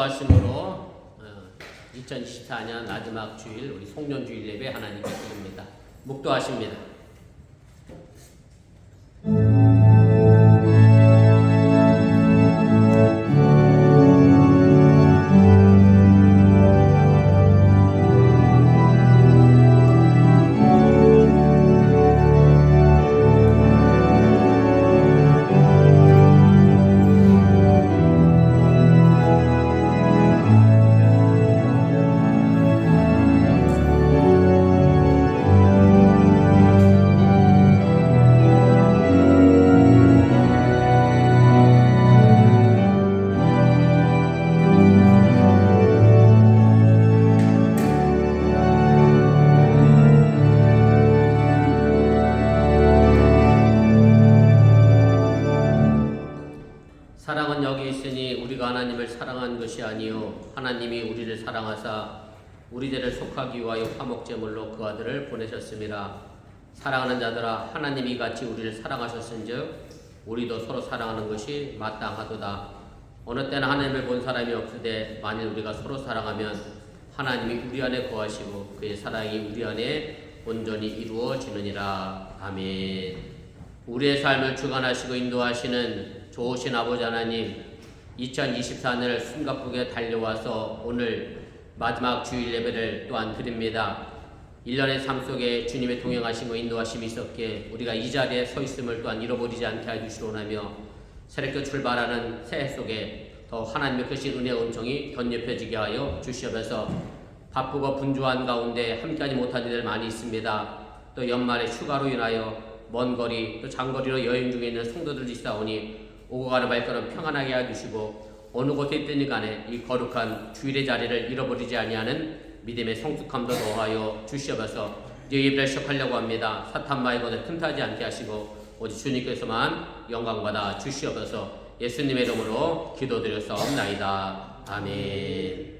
목도하심으로 2024년 마지막 주일 우리 송년주일 예배 하나님께 드립니다. 목도하십니다. 사랑은 여기 있으니 우리가 하나님을 사랑한 것이 아니요 하나님이 우리를 사랑하사 우리들을 속하기 위하여 화목제물로 그 아들을 보내셨습니다. 사랑하는 자들아 하나님이 같이 우리를 사랑하셨은즉 우리도 서로 사랑하는 것이 마땅하도다. 어느 때는 하나님을 본 사람이 없으되 만일 우리가 서로 사랑하면 하나님이 우리 안에 거하시고 그의 사랑이 우리 안에 온전히 이루어지느니라. 아멘. 우리의 삶을 주관하시고 인도하시는 좋으신 아버지 하나님, 2024년을 숨가쁘게 달려와서 오늘 마지막 주일 예배를 또한 드립니다. 1년의 삶 속에 주님의 동행하심과 인도하심이 있었기에 우리가 이 자리에 서 있음을 또한 잃어버리지 않게 해주시오나며 새롭게 출발하는 새해 속에 더 하나님의 크신 은혜의 온정이 덧입혀지게 하여 주시옵소서. 바쁘고 분주한 가운데 함께하지 못한 이들 많이 있습니다. 또 연말에 휴가로 인하여 먼 거리 또 장거리로 여행 중에 있는 성도들이 있사오니 오고 가는 발걸음 평안하게 해주시고 어느 곳에 있든지 간에 이 거룩한 주일의 자리를 잃어버리지 아니하는 믿음의 성숙함도 더하여 주시옵소서. 이제 예배를 시작하려고 합니다. 사탄 마이건을 틈타지 않게 하시고 오직 주님께서만 영광받아 주시옵소서. 예수님의 이름으로 기도드렸사옵나이다. 아멘.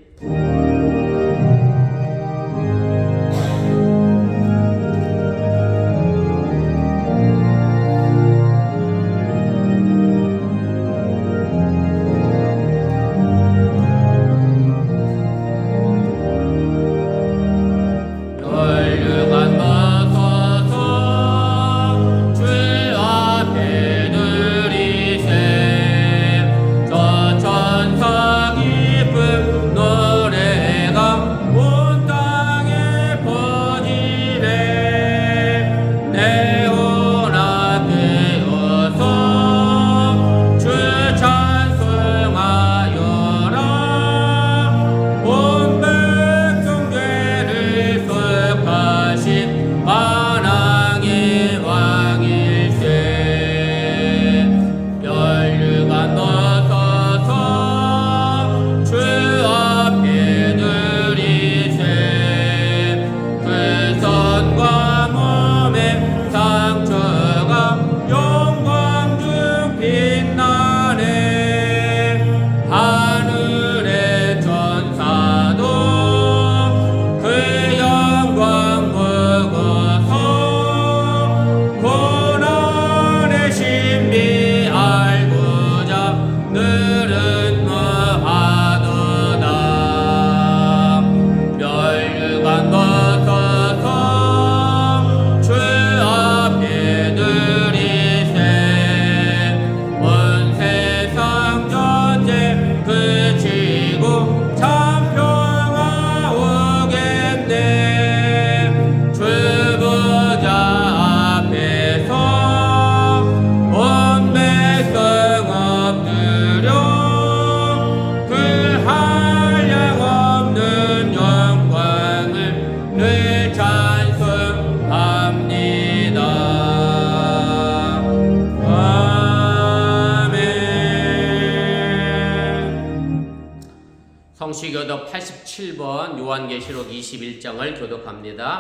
성시교독 87번 요한계시록 21장을 교독합니다.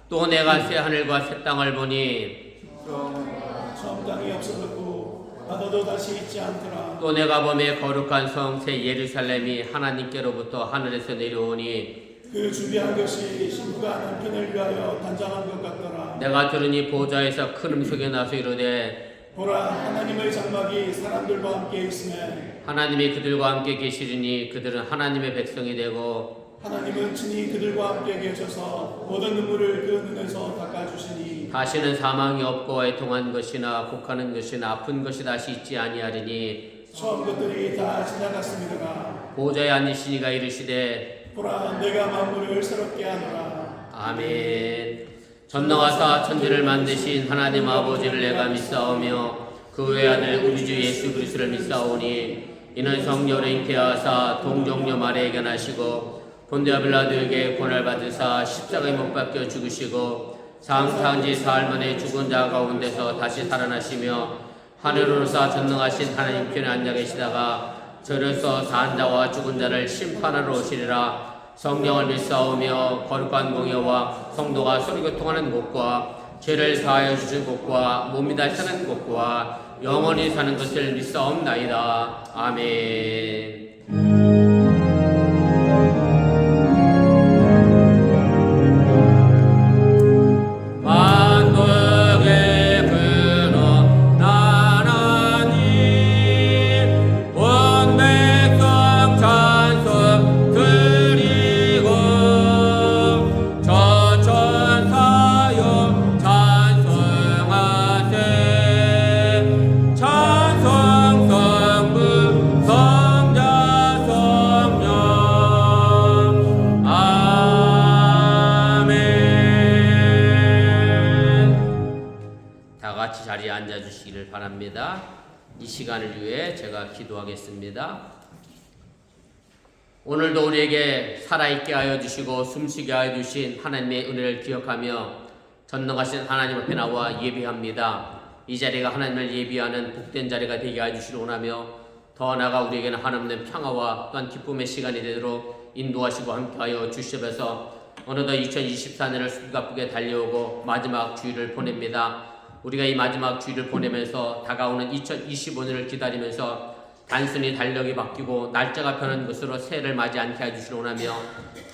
또 내가 새 하늘과 새 땅을 보니 처음 땅이 없어졌고 바다도 다시 있지 않더라. 또 내가 보매 거룩한 성 새 예루살렘이 하나님께로부터 하늘에서 내려오니 그 준비한 것이 신부가 남편을 위하여 단장한 것 같더라. 내가 들으니 보좌에서 큰 음성이 나서 이르되 보라, 하나님의 장막이 사람들과 함께 있으며 하나님이 그들과 함께 계시리니 그들은 하나님의 백성이 되고 하나님은 친히 그들과 함께 계셔서 모든 눈물을 그 눈에서 닦아주시니 다시는 사망이 없고 애통한 것이나 곡하는 것이나 아픈 것이 다시 있지 아니하리니 처음 것들이 다 지나갔습니다가 보좌에 앉으신 이가 이르시되 보라, 내가 만물을 새롭게 하노라. 아멘. 전능하사 천지를 만드신 하나님 아버지를 내가 믿사오며 그 외 아들 우리 주 예수 그리스도를 믿사오니 이는 성령으로 잉태하사 동정녀 마리아에게 나시고 본디오 빌라도에게 고난을 받으사 십자가에 못 박혀 죽으시고 상상지 사흘 만에 죽은 자 가운데서 다시 살아나시며 하늘로서 전능하신 하나님 편에 앉아 계시다가 저로서 산 자와 죽은 자를 심판하러 오시리라. 성령을 믿사오며 거룩한 공예와 성도가 서로교통하는 곳과 죄를 사하여 주신 곳과 몸이 다시 사는 곳과 영원히 사는 것을 믿사옵나이다. 아멘. 만국의 근원 나라니 온 백성 찬송 드리고 저천사여 찬송하세. 찬송 성부 성자 성령 아멘. 다 같이 자리에 앉아 주시기를 바랍니다. 이 시간을 위해 제가 기도하겠습니다. 오늘도 우리에게 살아있게 하여 주시고 숨쉬게 하여 주신 하나님의 은혜를 기억하며 전능하신 하나님 앞에 나와 예비합니다. 이 자리가 하나님을 예비하는 복된 자리가 되게 하여 주시길 원하며 더 나아가 우리에게는 하나님의 평화와 또한 기쁨의 시간이 되도록 인도하시고 함께하여 주시옵소서. 어느덧 2024년을 숨가쁘게 달려오고 마지막 주일을 보냅니다. 우리가 이 마지막 주일을 보내면서 다가오는 2025년을 기다리면서 단순히 달력이 바뀌고 날짜가 변한 것으로 새해를 맞이 않게 해주시길 원하며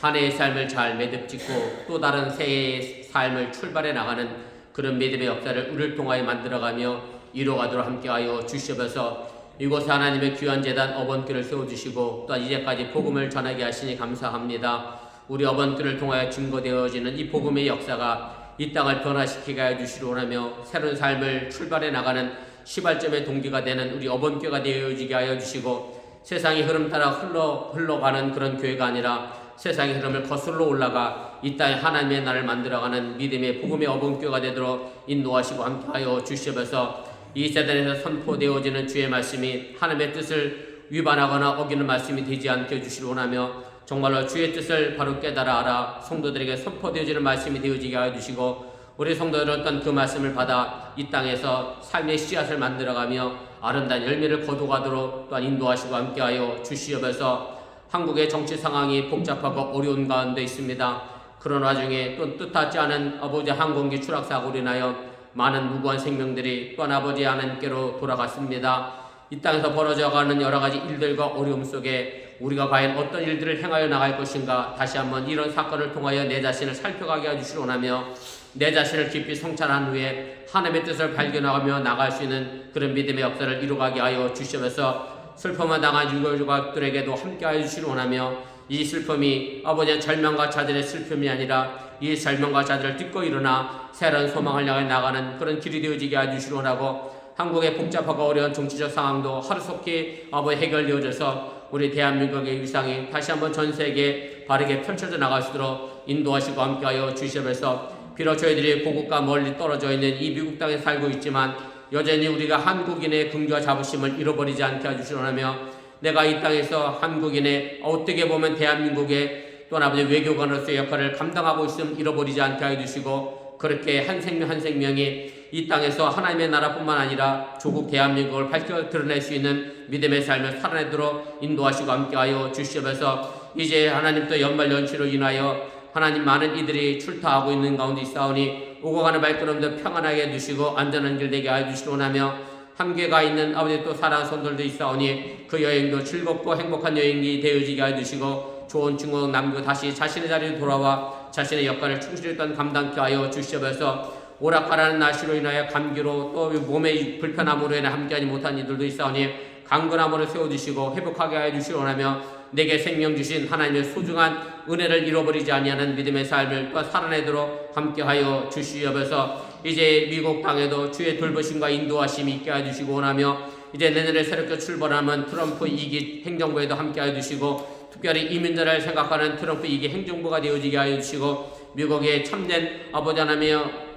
한 해의 삶을 잘 매듭짓고 또 다른 새해의 삶을 출발해 나가는 그런 믿음의 역사를 우리를 통하여 만들어가며 이루어가도록 함께하여 주시옵소서. 이곳에 하나님의 귀한 제단 어번교를 세워주시고 또한 이제까지 복음을 전하게 하시니 감사합니다. 우리 어번교를 통하여 증거되어지는 이 복음의 역사가 이 땅을 변화시키게 해주시길 원하며 새로운 삶을 출발해 나가는 시발점의 동기가 되는 우리 어번교가 되어지게 하여 주시고 세상의 흐름 따라 흘러가는 그런 교회가 아니라 세상의 흐름을 거슬러 올라가 이 땅에 하나님의 나라를 만들어가는 믿음의 복음의 어번교가 되도록 인도하시고 함께하여 주시옵소서. 이 세상에서 선포되어지는 주의 말씀이 하나님의 뜻을 위반하거나 어기는 말씀이 되지 않게 해주시길 원하며 정말로 주의 뜻을 바로 깨달아 알아 성도들에게 선포되어지는 말씀이 되어지게 하여 주시고 우리 성도들은 어떤 그 말씀을 받아 이 땅에서 삶의 씨앗을 만들어가며 아름다운 열매를 거둬가도록 또한 인도하시고 함께하여 주시옵소서. 한국의 정치 상황이 복잡하고 어려운 가운데 있습니다. 그런 와중에 또 뜻하지 않은 아버지 항공기 추락 사고로 인하여 많은 무고한 생명들이 또한 아버지 하나님께로 돌아갔습니다. 이 땅에서 벌어져가는 여러 가지 일들과 어려움 속에 우리가 과연 어떤 일들을 행하여 나갈 것인가 다시 한번 이런 사건을 통하여 내 자신을 살펴가게 해주시기 원하며 내 자신을 깊이 성찰한 후에 하나님의 뜻을 발견하며 나갈 수 있는 그런 믿음의 역사를 이루어가게 하여 주시면서 슬픔을 당한 유교족들에게도 함께하여 주시기 원하며 이 슬픔이 아버지의 절망과 자들의 슬픔이 아니라 이 절망과 자들을 딛고 일어나 새로운 소망을 향해 나가는 그런 길이 되어지게 해주시기 원하고 한국의 복잡하고 어려운 정치적 상황도 하루속히 아버지 해결되어져서 우리 대한민국의 위상이 다시 한번 전 세계에 바르게 펼쳐져 나갈 수 있도록 인도하시고 함께하여 주시면서 비록 저희들이 고국과 멀리 떨어져 있는 이 미국 땅에 살고 있지만 여전히 우리가 한국인의 긍지와 자부심을 잃어버리지 않게 해주시기 원하며 내가 이 땅에서 한국인의 어떻게 보면 대한민국의 또한 아버지 외교관으로서의 역할을 감당하고 있음을 잃어버리지 않게 해주시고 그렇게 한 생명 한 생명이 이 땅에서 하나님의 나라뿐만 아니라 조국 대한민국을 밝혀 드러낼 수 있는 믿음의 삶을 살아내도록 인도하시고 함께하여 주시면서 이제 하나님 또 연말 연시로 인하여 하나님 많은 이들이 출타하고 있는 가운데 있사오니 오고 가는 발걸음도 평안하게 해주시고 안전한 길 되게 해주시기 원하며 함께가 있는 아버지 또 사랑하는 손들도 있사오니 그 여행도 즐겁고 행복한 여행이 되어지게 해주시고 좋은 증거 남기고 다시 자신의 자리로 돌아와 자신의 역할을 충실히 감당케 하여 주시옵소서. 오락가라는 날씨로 인하여 감기로 또 몸의 불편함으로 인해 함께하지 못한 이들도 있사오니 강건함으로 세워주시고 회복하게 하여 주시오나며 내게 생명 주신 하나님의 소중한 은혜를 잃어버리지 아니하는 믿음의 삶을 또 살아내도록 함께하여 주시옵소서. 이제 미국 땅에도 주의 돌보심과 인도하심이 있게 하여 주시고 원하며 이제 내년에 새롭게 출범하면 트럼프 2기 행정부에도 함께하여 주시고 특별히 이민자를 생각하는 트럼프 2기 행정부가 되어지게 하여 주시고 미국의 참된 아버지 하나님이여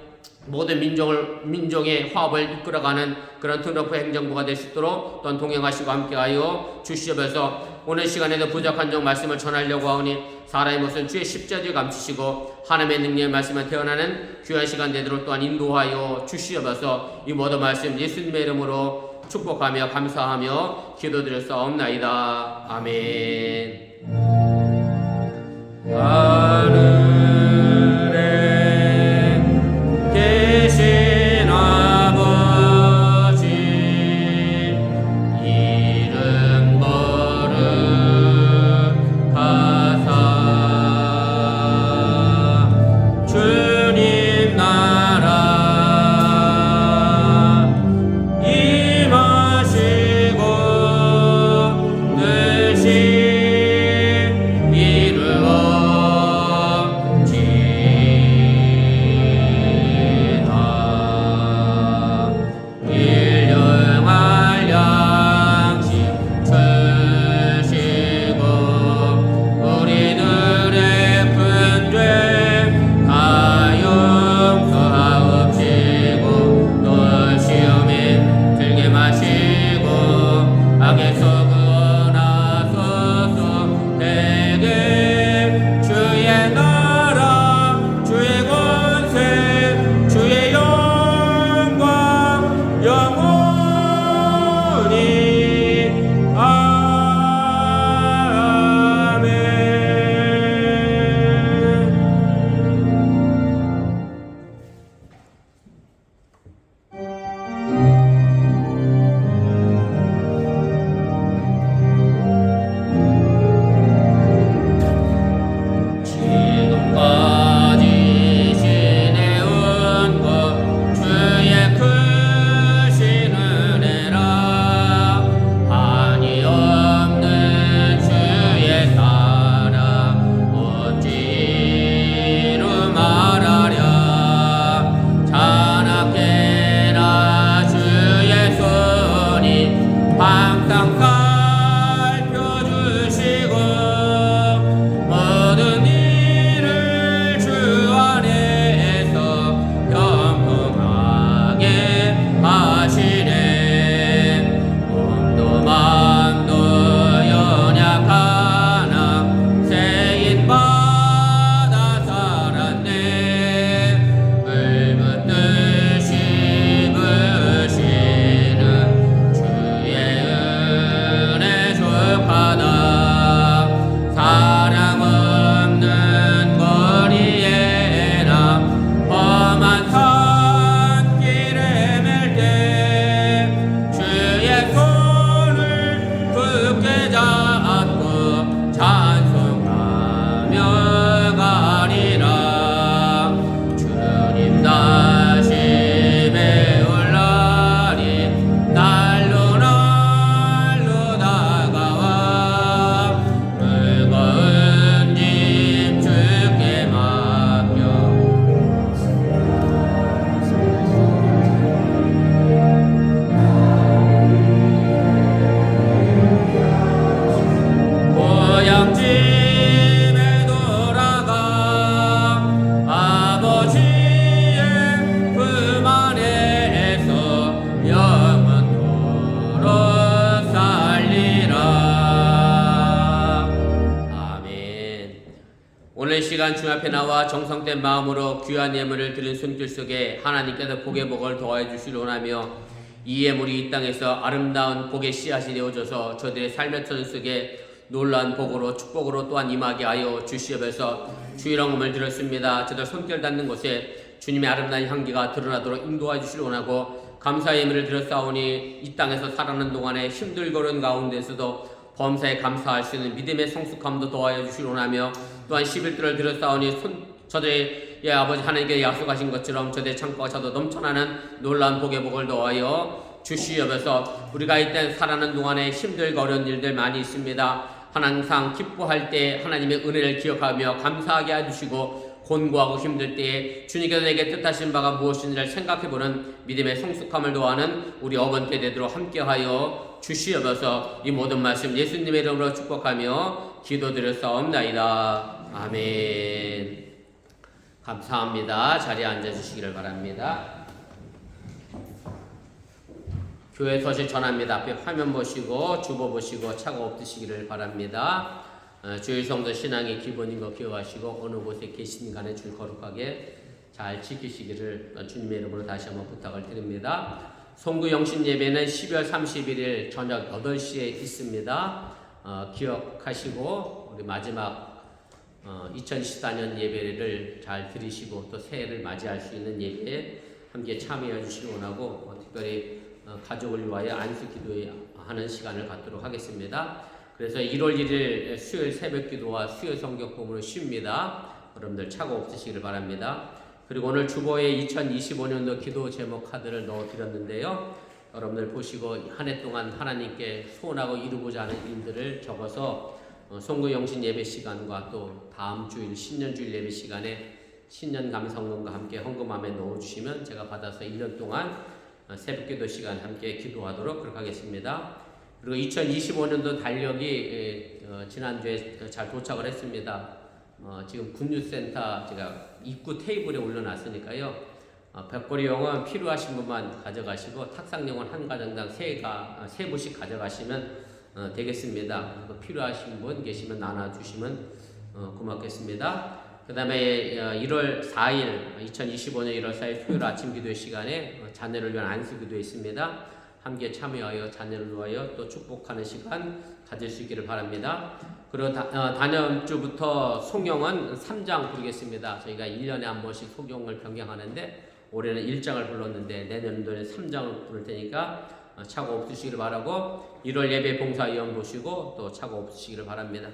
모든 민족의 화합을 이끌어가는 그런 트럼프 행정부가 될 수 있도록 또한 동행하시고 함께하여 주시옵소서. 오늘 시간에도 부족한 종 말씀을 전하려고 하오니 사람의 모습은 주의 십자가에 감추시고 하나님의 능력의 말씀을 태어나는 귀한 시간 되도록 또한 인도하여 주시옵소서. 이 모든 말씀 예수님의 이름으로 축복하며 감사하며 기도드렸사옵나이다. 아멘. 계신 아버지 이름 거룩하사 주님 나라 임하시고 뜻이 시간 주 앞에 나와 정성된 마음으로 귀한 예물을 드린 손길 속에 하나님께서 복의 복을 더하여 주시려 원하며 이 예물이 이 땅에서 아름다운 복의 씨앗이 되어져서 저들의 삶의 전 속에 놀라운 복으로 축복으로 또한 임하게 하여 주시옵소서. 주의 이름을 드렸습니다. 저들 손길 닿는 곳에 주님의 아름다운 향기가 드러나도록 인도하여 주시려 원하고 감사의 예물을 드렸사오니 이 땅에서 살아가는 동안에 힘들거른 가운데서도 범사에 감사할 수 있는 믿음의 성숙함도 더하여 주시려 원하며 또한 11조를 드렸사오니 저들의 예 아버지 하나님께 약속하신 것처럼 저대 창고가 저도 넘쳐나는 놀라운 복의 복을 더하여 주시옵소서. 우리가 이때 살아가는 동안에 힘들고 어려운 일들 많이 있습니다. 항상 기뻐할 때 하나님의 은혜를 기억하며 감사하게 해주시고 곤고하고 힘들 때에 주님께서 내게 뜻하신 바가 무엇인지를 생각해보는 믿음의 성숙함을 도하는 우리 어번때 되도록 함께하여 주시옵소서. 이 모든 말씀 예수님의 이름으로 축복하며 기도드렸사옵나이다. 아멘. 감사합니다. 자리에 앉아주시기를 바랍니다. 교회 소식 전합니다. 앞에 화면 보시고 주보 보시고 차고 엎드시기를 바랍니다. 주일 성도 신앙의 기본인 거 기억하시고 어느 곳에 계신 간에 줄 거룩하게 잘 지키시기를 주님의 이름으로 다시 한번 부탁을 드립니다. 송구 영신 예배는 12월 31일 저녁 8시에 있습니다. 기억하시고 우리 마지막 2024년 예배를 잘 드리시고 또 새해를 맞이할 수 있는 예배에 함께 참여해 주시기 원하고 특별히 가족을 위하여 안수 기도하는 시간을 갖도록 하겠습니다. 그래서 1월 1일 수요일 새벽 기도와 수요일 성경 공부를 쉽니다. 여러분들 차고 없으시기를 바랍니다. 그리고 오늘 주보에 2025년도 기도 제목 카드를 넣어드렸는데요. 여러분들 보시고 한 해 동안 하나님께 소원하고 이루고자 하는 일들을 적어서 송구 영신 예배 시간과 또 다음 주일 신년주일 예배 시간에 신년 감성론과 함께 헌금함에 넣어주시면 제가 받아서 1년 동안 새벽기도 시간 함께 기도하도록 그렇게 하겠습니다. 그리고 2025년도 달력이 지난주에 잘 도착을 했습니다. 지금 굿뉴스센터 제가 입구 테이블에 올려놨으니까요. 벽걸이용은 필요하신 분만 가져가시고 탁상용은 한 가정당 3부씩 가져가시면 되겠습니다. 필요하신 분 계시면 나눠주시면 고맙겠습니다. 그 다음에 1월 4일 2025년 1월 4일 토요일 아침 기도 시간에 자녀를 위한 안수 기도 있습니다. 함께 참여하여 자녀를 위하여 또 축복하는 시간 가질 수 있기를 바랍니다. 그리고 다음 주부터 송영은 3장 부르겠습니다. 저희가 1년에 한 번씩 송영을 변경하는데 올해는 1장을 불렀는데 내년도에 3장을 부를 테니까 차고 없으시기를 바라고 1월 예배 봉사위원 보시고 또 차고 없으시기를 바랍니다.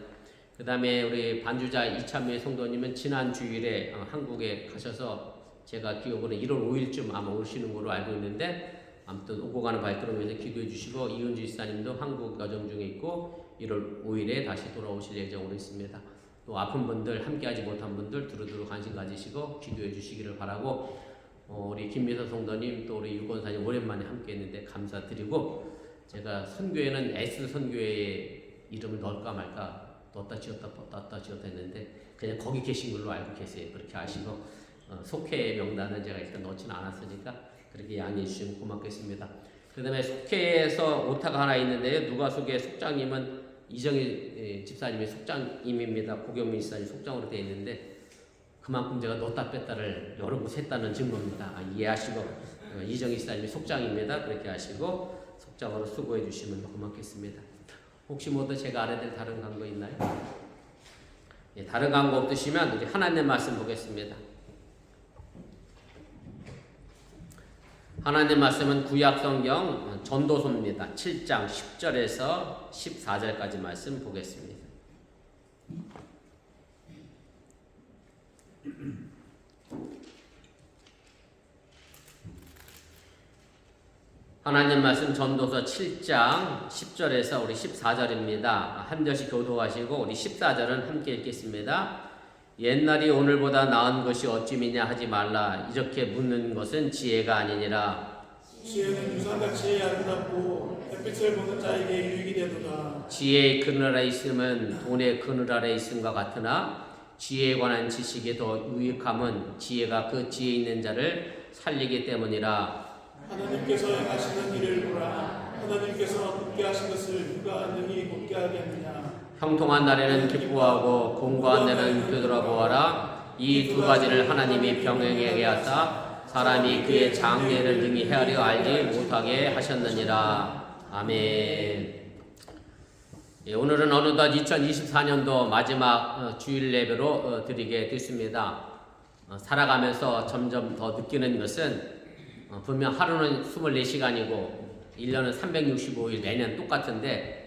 그 다음에 우리 반주자 이찬미 성도님은 지난 주일에 한국에 가셔서 제가 기억으로 1월 5일쯤 아마 오시는 걸로 알고 있는데 아무튼 오고 가는 발걸음 위해서 기도해 주시고 이은주 이사님도 한국 여정 중에 있고 1월 5일에 다시 돌아오실 예정으로 있습니다. 또 아픈 분들 함께하지 못한 분들 두루두루 관심 가지시고 기도해 주시기를 바라고 우리 김미서 성도님 또 우리 유권사님 오랜만에 함께했는데 감사드리고 제가 선교회는 S 선교회의 이름을 넣을까 말까 넣었다 지었다 했는데 그냥 거기 계신 걸로 알고 계세요. 그렇게 아시고 속회 명단은 제가 일단 넣지는 않았으니까 그렇게 양해해 주시면 고맙겠습니다. 그 다음에 속회에서 오타가 하나 있는데요. 누가 속회 속장님은 이정희 집사님의 속장님입니다. 고경민 집사님 속장으로 되어 있는데 그만큼 제가 넣었다 뺐다를 여러 곳 했다는 증거입니다. 이해하시고 이정희 집사님이 속장입니다. 그렇게 하시고 속장으로 수고해 주시면 고맙겠습니다. 혹시 뭐 또 제가 알아야 될 다른 광고 있나요? 예, 다른 광고 없으시면 우리 하나님 말씀 보겠습니다. 하나님 말씀은 구약성경 전도서입니다. 7장 10절에서 14절까지 말씀 보겠습니다. 하나님 말씀 전도서 7장 10절에서 우리 14절입니다. 한 절씩 교도하시고 우리 14절은 함께 읽겠습니다. 옛날이 오늘보다 나은 것이 어찌미냐 하지 말라. 이렇게 묻는 것은 지혜가 아니니라. 지혜는 유산같이 아름답고 햇빛을 보는 자에게 유익이 되도다. 지혜의 그늘 아래 있음은 돈의 그늘 아래 있음과 같으나 지혜에 관한 지식이 더 유익함은 지혜가 그 지혜 있는 자를 살리기 때문이라. 하나님께서 행하시는 일을 보라. 하나님께서 굳게 하신 것을 누가 능히 굳게 하겠느냐. 형통한 날에는 기뻐하고 공고한 날에는 되돌아보아라. 이 두 가지를 하나님이 병행하게 하사 사람이 그의 장래를 능히 헤아려 알지 못하게 하셨느니라. 아멘. 예, 오늘은 어느덧 2024년도 마지막 주일 예배로 드리게 됐습니다. 살아가면서 점점 더 느끼는 것은 분명 하루는 24시간이고 1년은 365일 매년 똑같은데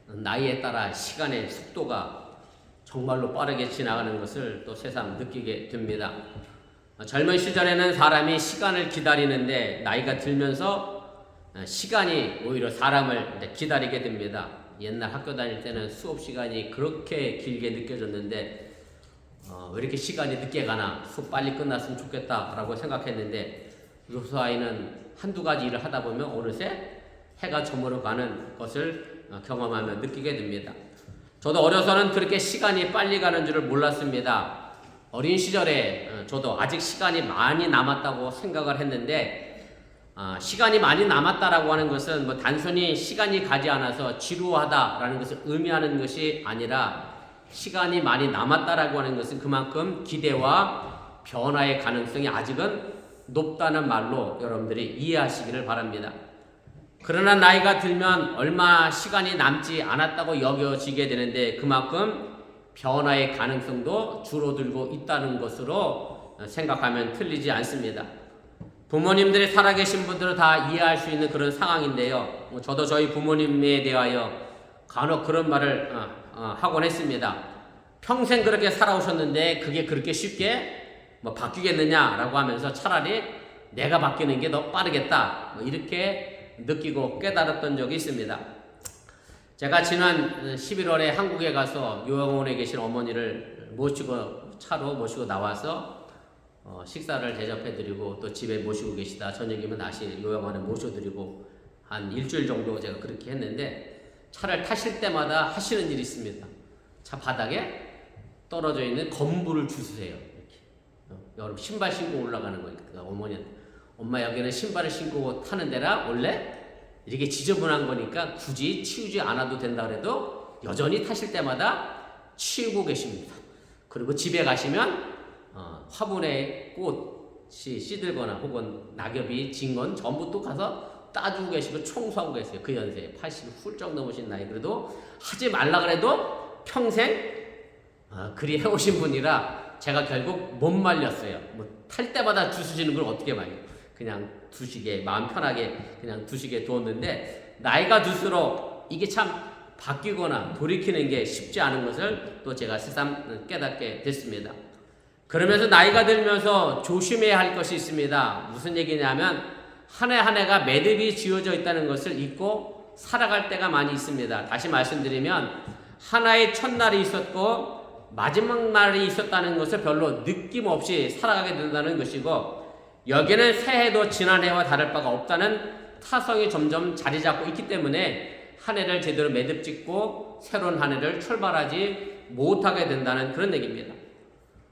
나이에 따라 시간의 속도가 정말로 빠르게 지나가는 것을 또 새삼 느끼게 됩니다. 젊은 시절에는 사람이 시간을 기다리는데 나이가 들면서 시간이 오히려 사람을 기다리게 됩니다. 옛날 학교 다닐 때는 수업 시간이 그렇게 길게 느껴졌는데 왜 이렇게 시간이 늦게 가나, 수업 빨리 끝났으면 좋겠다라고 생각했는데 요새 아이는 한두 가지 일을 하다 보면 어느새 해가 저물어 가는 것을 경험하며 느끼게 됩니다. 저도 어려서는 그렇게 시간이 빨리 가는 줄을 몰랐습니다. 어린 시절에 저도 아직 시간이 많이 남았다고 생각을 했는데 시간이 많이 남았다라고 하는 것은 뭐 단순히 시간이 가지 않아서 지루하다라는 것을 의미하는 것이 아니라 시간이 많이 남았다라고 하는 것은 그만큼 기대와 변화의 가능성이 아직은 높다는 말로 여러분들이 이해하시기를 바랍니다. 그러나 나이가 들면 얼마 시간이 남지 않았다고 여겨지게 되는데 그만큼 변화의 가능성도 줄어들고 있다는 것으로 생각하면 틀리지 않습니다. 부모님들이 살아계신 분들은 다 이해할 수 있는 그런 상황인데요. 저도 저희 부모님에 대하여 간혹 그런 말을 하곤 했습니다. 평생 그렇게 살아오셨는데 그게 그렇게 쉽게 바뀌겠느냐라고 하면서 차라리 내가 바뀌는 게 더 빠르겠다 이렇게 느끼고 깨달았던 적이 있습니다. 제가 지난 11월에 한국에 가서 요양원에 계신 어머니를 차로 모시고 나와서 식사를 대접해드리고 또 집에 모시고 계시다 저녁이면 다시 요양원에 모셔드리고 한 일주일 정도 제가 그렇게 했는데 차를 타실 때마다 하시는 일이 있습니다. 차 바닥에 떨어져 있는 건물을 주우세요. 이렇게. 여러분 신발 신고 올라가는 거니까 어머니는 엄마 여기는 신발을 신고 타는 데라 원래 이렇게 지저분한 거니까 굳이 치우지 않아도 된다 그래도 여전히 타실 때마다 치우고 계십니다. 그리고 집에 가시면 화분에 꽃이 시들거나 혹은 낙엽이 진 건 전부 또 가서 따주고 계시고 청소하고 계세요. 그 연세에 80 훌쩍 넘으신 나이 그래도 하지 말라 그래도 평생 그리 해오신 분이라 제가 결국 못 말렸어요. 탈 때마다 주스시는 걸 어떻게 말려? 그냥 두시게 마음 편하게 그냥 두시게 두었는데 나이가 들수록 이게 참 바뀌거나 돌이키는 게 쉽지 않은 것을 또 제가 새삼 깨닫게 됐습니다. 그러면서 나이가 들면서 조심해야 할 것이 있습니다. 무슨 얘기냐면 한 해 한 해가 매듭이 지어져 있다는 것을 잊고 살아갈 때가 많이 있습니다. 다시 말씀드리면 하나의 첫날이 있었고 마지막 날이 있었다는 것을 별로 느낌 없이 살아가게 된다는 것이고 여기는 새해도 지난해와 다를 바가 없다는 타성이 점점 자리 잡고 있기 때문에 한 해를 제대로 매듭 짓고 새로운 한 해를 출발하지 못하게 된다는 그런 얘기입니다.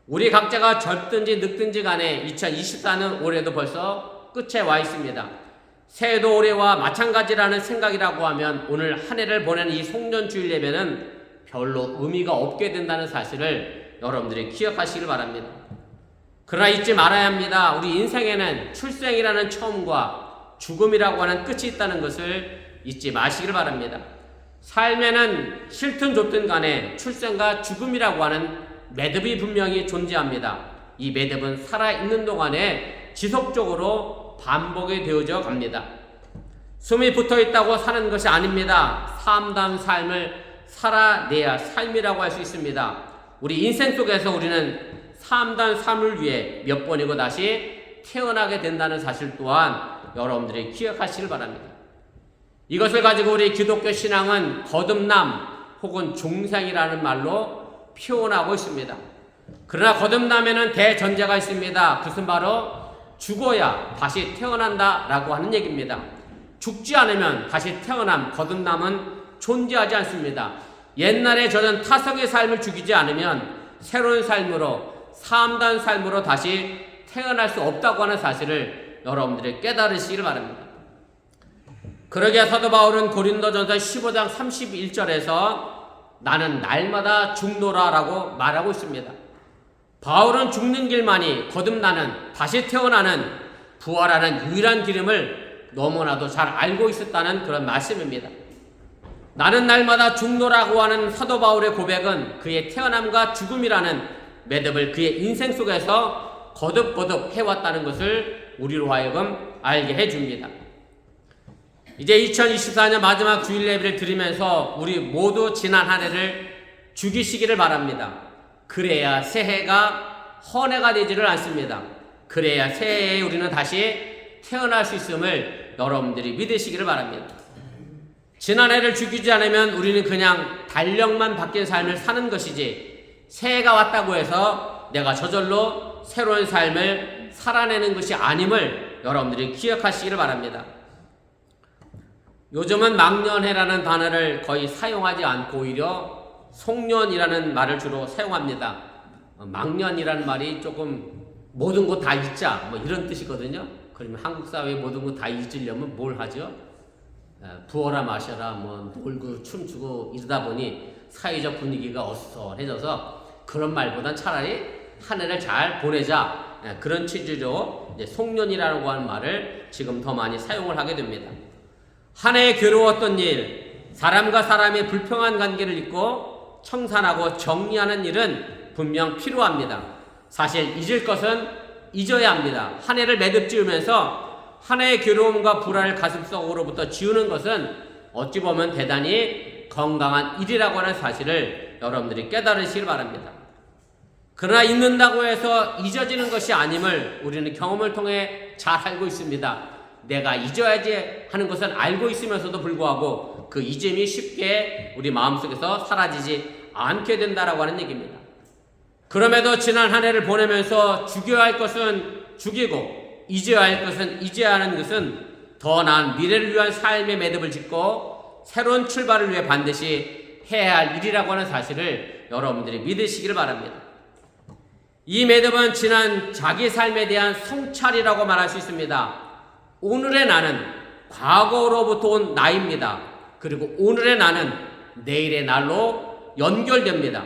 우리 각자가 젊든지 늙든지 간에 2024년 올해도 벌써 끝에 와 있습니다. 새해도 올해와 마찬가지라는 생각이라고 하면 오늘 한 해를 보내는 이 송년주일 예배는 별로 의미가 없게 된다는 사실을 여러분들이 기억하시길 바랍니다. 그러나 잊지 말아야 합니다. 우리 인생에는 출생이라는 처음과 죽음이라고 하는 끝이 있다는 것을 잊지 마시길 바랍니다. 삶에는 싫든 좋든 간에 출생과 죽음이라고 하는 매듭이 분명히 존재합니다. 이 매듭은 살아있는 동안에 지속적으로 반복이 되어져 갑니다. 숨이 붙어있다고 사는 것이 아닙니다. 삶다운 삶을 살아내야 삶이라고 할 수 있습니다. 우리 인생 속에서 우리는 삶다운 삶을 위해 몇 번이고 다시 태어나게 된다는 사실 또한 여러분들이 기억하시길 바랍니다. 이것을 가지고 우리 기독교 신앙은 거듭남 혹은 중생이라는 말로 표현하고 있습니다. 그러나 거듭남에는 대전제가 있습니다. 그것은 바로 죽어야 다시 태어난다라고 하는 얘기입니다. 죽지 않으면 다시 태어남, 거듭남은 존재하지 않습니다. 옛날에 저는 타성의 삶을 죽이지 않으면 새로운 삶으로 삶다운 삶으로 다시 태어날 수 없다고 하는 사실을 여러분들이 깨달으시길 바랍니다. 그러기에 사도 바울은 고린도전서 15장 31절에서 나는 날마다 죽노라 라고 말하고 있습니다. 바울은 죽는 길만이 거듭나는 다시 태어나는 부활하는 유일한 길임을 너무나도 잘 알고 있었다는 그런 말씀입니다. 나는 날마다 죽노라고 하는 사도 바울의 고백은 그의 태어남과 죽음이라는 매듭을 그의 인생 속에서 거듭거듭 해왔다는 것을 우리로 하여금 알게 해줍니다. 이제 2024년 마지막 주일 예배를 드리면서 우리 모두 지난 한 해를 죽이시기를 바랍니다. 그래야 새해가 헌해가 되지를 않습니다. 그래야 새해에 우리는 다시 태어날 수 있음을 여러분들이 믿으시기를 바랍니다. 지난해를 죽이지 않으면 우리는 그냥 달력만 바뀐 삶을 사는 것이지, 새해가 왔다고 해서 내가 저절로 새로운 삶을 살아내는 것이 아님을 여러분들이 기억하시기를 바랍니다. 요즘은 망년해라는 단어를 거의 사용하지 않고 오히려 송년이라는 말을 주로 사용합니다. 망년이라는 말이 조금 모든 거 다 잊자 뭐 이런 뜻이거든요. 그러면 한국 사회의 모든 거 다 잊으려면 뭘 하죠? 부어라 마셔라 뭐 놀고 춤추고 이러다 보니 사회적 분위기가 어수선해져서 그런 말보단 차라리 한 해를 잘 보내자, 그런 취지로 이제 송년이라고 하는 말을 지금 더 많이 사용을 하게 됩니다. 한 해에 괴로웠던 일, 사람과 사람의 불평한 관계를 잊고 청산하고 정리하는 일은 분명 필요합니다. 사실 잊을 것은 잊어야 합니다. 한 해를 매듭 지으면서 한 해의 괴로움과 불안을 가슴속으로부터 지우는 것은 어찌 보면 대단히 건강한 일이라고 하는 사실을 여러분들이 깨달으시길 바랍니다. 그러나 잊는다고 해서 잊어지는 것이 아님을 우리는 경험을 통해 잘 알고 있습니다. 내가 잊어야지 하는 것은 알고 있으면서도 불구하고 그 잊음이 쉽게 우리 마음속에서 사라지지 않게 된다라고 하는 얘기입니다. 그럼에도 지난 한 해를 보내면서 죽여야 할 것은 죽이고 잊어야 할 것은 잊어야 하는 것은 더 나은 미래를 위한 삶의 매듭을 짓고 새로운 출발을 위해 반드시 해야 할 일이라고 하는 사실을 여러분들이 믿으시기를 바랍니다. 이 매듭은 지난 자기 삶에 대한 성찰이라고 말할 수 있습니다. 오늘의 나는 과거로부터 온 나입니다. 그리고 오늘의 나는 내일의 날로 연결됩니다.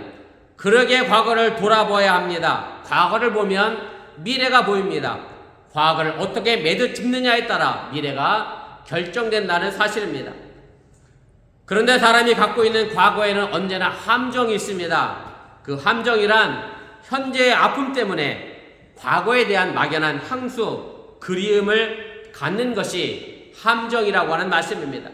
그러기에 과거를 돌아봐야 합니다. 과거를 보면 미래가 보입니다. 과거를 어떻게 매듭 짓느냐에 따라 미래가 결정된다는 사실입니다. 그런데 사람이 갖고 있는 과거에는 언제나 함정이 있습니다. 그 함정이란 현재의 아픔 때문에 과거에 대한 막연한 향수, 그리움을 갖는 것이 함정이라고 하는 말씀입니다.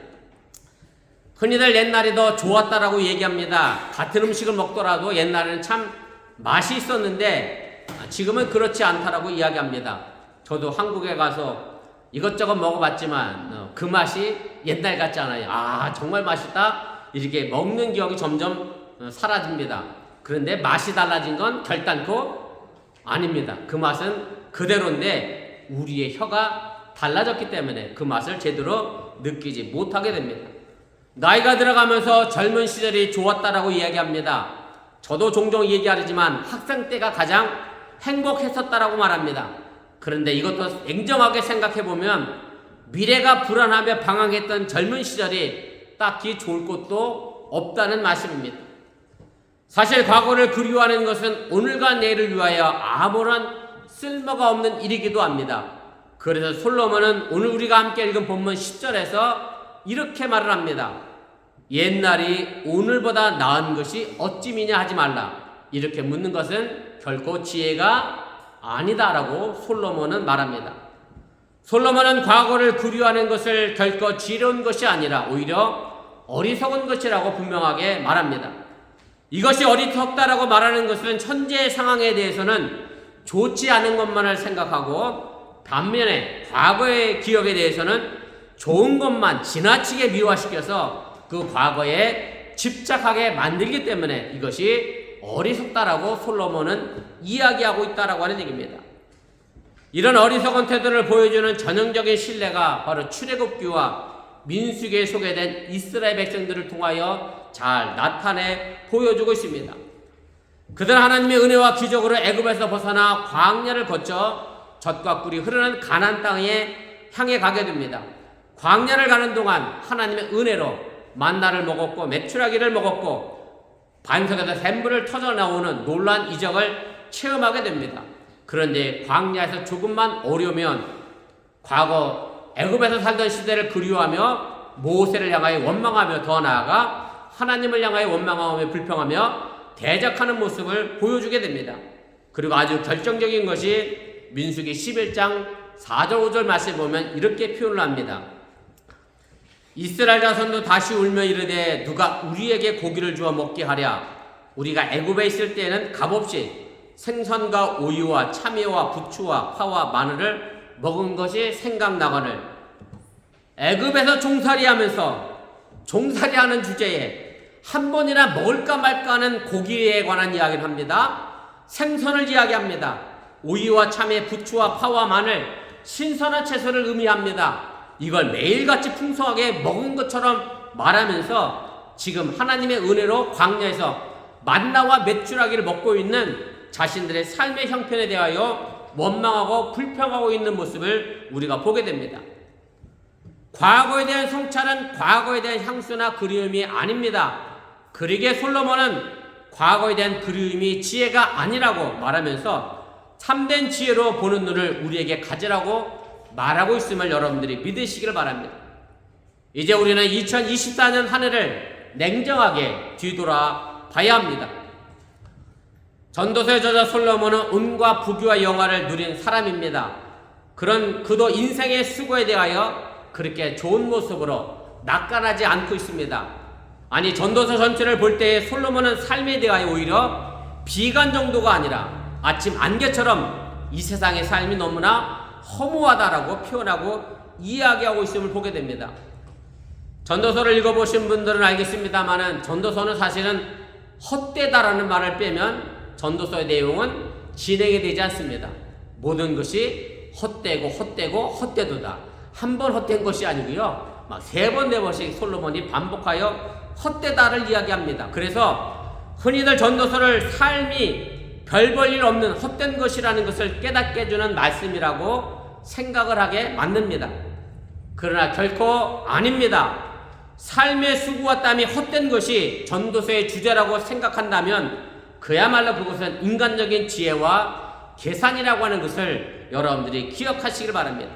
흔히들 옛날이 더 좋았다라고 얘기합니다. 같은 음식을 먹더라도 옛날에는 참 맛이 있었는데 지금은 그렇지 않다라고 이야기합니다. 저도 한국에 가서 이것저것 먹어봤지만 그 맛이 옛날 같지 않아요. 아, 정말 맛있다. 이렇게 먹는 기억이 점점 사라집니다. 그런데 맛이 달라진 건 결단코 아닙니다. 그 맛은 그대로인데 우리의 혀가 달라졌기 때문에 그 맛을 제대로 느끼지 못하게 됩니다. 나이가 들어가면서 젊은 시절이 좋았다라고 이야기합니다. 저도 종종 얘기하지만 학생 때가 가장 행복했었다라고 말합니다. 그런데 이것도 냉정하게 생각해보면 미래가 불안하며 방황했던 젊은 시절이 딱히 좋을 것도 없다는 말씀입니다. 사실 과거를 그리워하는 것은 오늘과 내일을 위하여 아무런 쓸모가 없는 일이기도 합니다. 그래서 솔로몬은 오늘 우리가 함께 읽은 본문 10절에서 이렇게 말을 합니다. 옛날이 오늘보다 나은 것이 어찌미냐 하지 말라. 이렇게 묻는 것은 결코 지혜가 아니다라고 솔로몬은 말합니다. 솔로몬은 과거를 그리워하는 것을 결코 지혜로운 것이 아니라 오히려 어리석은 것이라고 분명하게 말합니다. 이것이 어리석다라고 말하는 것은 현재의 상황에 대해서는 좋지 않은 것만을 생각하고 반면에 과거의 기억에 대해서는 좋은 것만 지나치게 미화시켜서 그 과거에 집착하게 만들기 때문에 이것이 어리석다라고 솔로몬은 이야기하고 있다라고 하는 얘기입니다. 이런 어리석은 태도를 보여주는 전형적인 신뢰가 바로 출애굽기와 민수기에 소개된 이스라엘 백성들을 통하여 잘 나타내 보여주고 있습니다. 그들은 하나님의 은혜와 기적으로 애굽에서 벗어나 광야를 거쳐 젖과 꿀이 흐르는 가나안 땅에 향해 가게 됩니다. 광야를 가는 동안 하나님의 은혜로 만나를 먹었고 메추라기를 먹었고 반석에서 샘물을 터져 나오는 놀라운 이적을 체험하게 됩니다. 그런데 광야에서 조금만 어려우면 과거 애굽에서 살던 시대를 그리워하며 모세를 향하여 원망하며 더 나아가 하나님을 향하여 원망하며 불평하며 대적하는 모습을 보여주게 됩니다. 그리고 아주 결정적인 것이 민수기 11장 4절 5절 말씀에 보면 이렇게 표현을 합니다. 이스라엘 자손도 다시 울며 이르되 누가 우리에게 고기를 주어 먹게 하랴. 우리가 애굽에 있을 때에는 값없이 생선과 우유와 참외와 부추와 파와 마늘을 먹은 것이 생각나거늘 애굽에서 종살이하면서 종살이하는 주제에 한 번이나 먹을까 말까 하는 고기에 관한 이야기를 합니다. 생선을 이야기합니다. 우유와 참외, 부추와 파와 마늘, 신선한 채소를 의미합니다. 이걸 매일같이 풍성하게 먹은 것처럼 말하면서 지금 하나님의 은혜로 광야에서 만나와 메추라기를 먹고 있는 자신들의 삶의 형편에 대하여 원망하고 불평하고 있는 모습을 우리가 보게 됩니다. 과거에 대한 성찰은 과거에 대한 향수나 그리움이 아닙니다. 그러기에 솔로몬은 과거에 대한 그리움이 지혜가 아니라고 말하면서 참된 지혜로 보는 눈을 우리에게 가지라고 말하고 있음을 여러분들이 믿으시기를 바랍니다. 이제 우리는 2024년 한 해를 냉정하게 뒤돌아 봐야 합니다. 전도서의 저자 솔로몬은 은과 부귀와 영화를 누린 사람입니다. 그도 인생의 수고에 대하여 그렇게 좋은 모습으로 낙관하지 않고 있습니다. 아니, 전도서 전체를 볼 때 솔로몬은 삶에 대하여 오히려 비관 정도가 아니라 아침 안개처럼 이 세상의 삶이 너무나 허무하다라고 표현하고 이야기하고 있음을 보게 됩니다. 전도서를 읽어보신 분들은 알겠습니다만은 전도서는 사실은 헛되다라는 말을 빼면 전도서의 내용은 진행이 되지 않습니다. 모든 것이 헛되도다. 한 번 헛된 것이 아니고요, 막 3번 4번씩 솔로몬이 반복하여 헛되다를 이야기합니다. 그래서 흔히들 전도서를 삶이 별 볼 일 없는 헛된 것이라는 것을 깨닫게 해주는 말씀이라고 생각을 하게 만듭니다. 그러나 결코 아닙니다. 삶의 수고와 땀이 헛된 것이 전도서의 주제라고 생각한다면 그야말로 그것은 인간적인 지혜와 계산이라고 하는 것을 여러분들이 기억하시길 바랍니다.